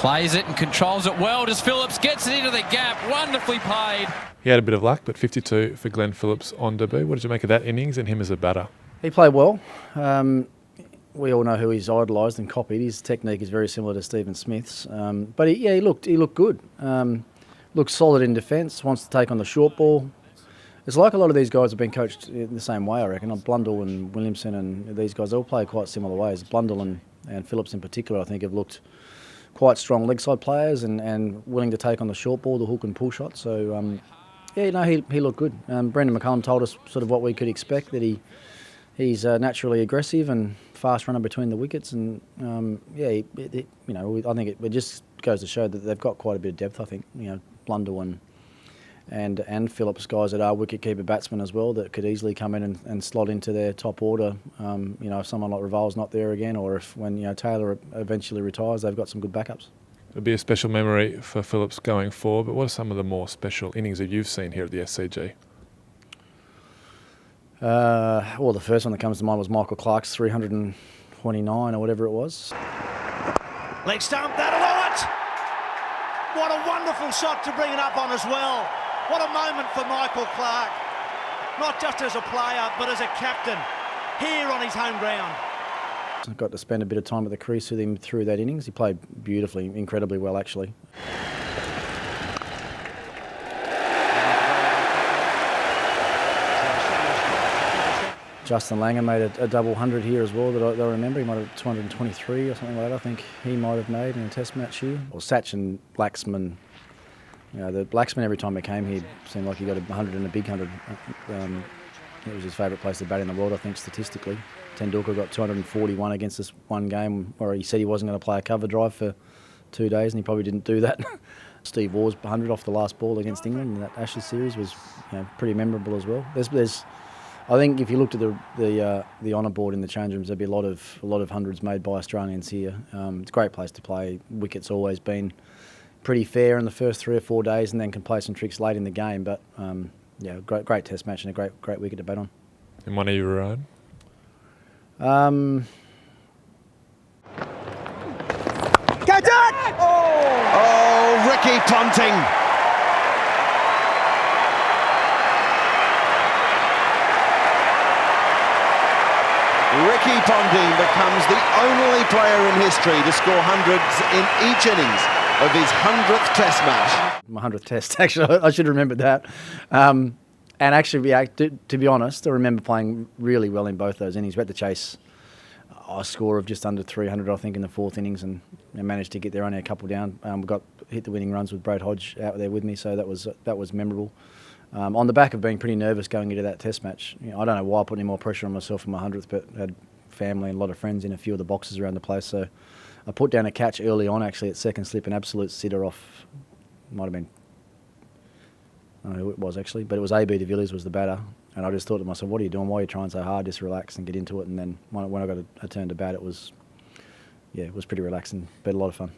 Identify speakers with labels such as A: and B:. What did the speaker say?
A: Plays it and controls it well. Does Phillips gets it into the gap. Wonderfully played.
B: He had a bit of luck, but 52 for Glenn Phillips on debut. What did you make of that innings and him as a batter?
C: He played well. We all know who he's idolised and copied. His technique is very similar to Stephen Smith's. But he looked good. Looked solid in defence, wants to take on the short ball. It's like a lot of these guys have been coached in the same way, I reckon. Blundell and Williamson and these guys all play quite similar ways. Blundell and Phillips in particular, I think, have looked quite strong leg side players and willing to take on the short ball, the hook and pull shot. So, he looked good. Brendan McCullum told us sort of what we could expect, that he's naturally aggressive and fast runner between the wickets. And, I think it just goes to show that they've got quite a bit of depth, I think. Blundell and Phillips, guys that are wicket-keeper batsmen as well, that could easily come in and slot into their top order. If someone like Raval's not there again, or if when Taylor eventually retires, they've got some good backups.
B: It'll be a special memory for Phillips going forward, but what are some of the more special innings that you've seen here at the SCG?
C: The first one that comes to mind was Michael Clarke's 329 or whatever it was.
D: Leg stump, that'll do it! What a wonderful shot to bring it up on as well. What a moment for Michael Clarke. Not just as a player, but as a captain here on his home ground.
C: I got to spend a bit of time at the crease with him through that innings. He played beautifully, incredibly well actually. Justin Langer made a double 100 here as well that I remember. He might have 223 or something like that, I think he might have made in a test match here. Or Satch and Blacksman. The Blacksman, every time he came here, seemed like he got a 100 and a big 100. It was his favourite place to bat in the world, I think, statistically. Tendulkar got 241 against us one game where he said he wasn't going to play a cover drive for 2 days, and he probably didn't do that. Steve Waugh's 100 off the last ball against England in that Ashes series was pretty memorable as well. I think if you looked at the honour board in the change rooms, there'd be a lot of hundreds made by Australians here. It's a great place to play. Wicket's always been pretty fair in the first 3 or 4 days, and then can play some tricks late in the game. But great test match and a great wicket to bat on.
B: And one of your own?
D: Catch it! Oh, Ricky Ponting. Ricky Ponting becomes the only player in history to score hundreds in each innings of his 100th Test match.
C: My 100th Test, actually, I should have remembered that. And actually, to be honest, I remember playing really well in both those innings. We had to chase a score of just under 300, I think, in the fourth innings, and managed to get there only a couple down. We hit the winning runs with Brad Hodge out there with me, so that was memorable. On the back of being pretty nervous going into that test match. I don't know why I put any more pressure on myself for my 100th, but had family and a lot of friends in a few of the boxes around the place. So I put down a catch early on, actually, at second slip, an absolute sitter off, might have been, I don't know who it was actually, but it was AB de Villiers was the batter. And I just thought to myself, what are you doing? Why are you trying so hard? Just relax and get into it. And then when I got a turn to bat, it was pretty relaxing, but a lot of fun.